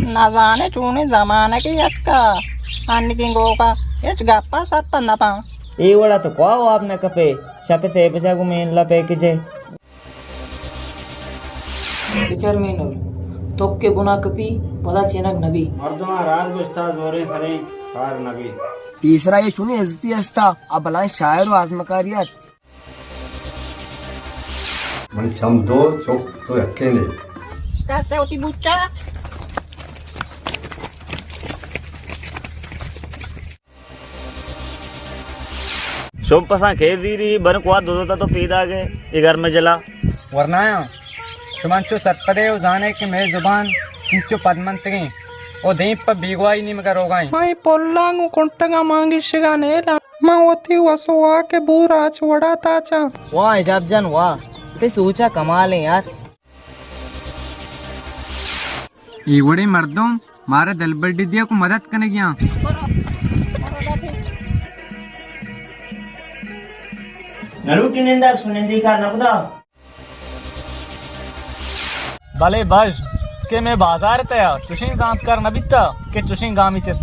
न जाने चूने जमाने की यक्का अन्य की गोका इच गप्पा सत पन्ना पाऊं ये वड़ा तो को आपने कपे शपे से बचा को मेन ला पैकेज है विचार में नल तोक के बुना कपी पदा चेनक नबी मर्दमा रात बस्ता जोरे सरे कार नबी तीसरा ये चुने इज्जती हस्ता अब भला शायर व आजमकारियत मन हम दो चौक तो अकेले कैसे होती बुच्चा शुभ पसा खेल दी बन को दो तो पीदा गए ये घर में जला वरना शुमांशु सतपदे जाने की मेरी जुबान इंचु पदमंत्री ओ दीप पर बीगवाई नहीं मगर होगा माई पोल्लांगु कुंटगा मांगी शिगानेला मावती वसुआ के बूरा चोड़ा ताचा वाह हिजाब जन वाह ते सोचा कमाल है यार ईगुड़े मर्दों मारे दलबड्डी दिया को मदद करने गया नरूटी निंदा सुनिंदी का नकदा भले बस के मैं बाजार तया तुशिंग सांत कर नबिता के तुशिंग गामी चेस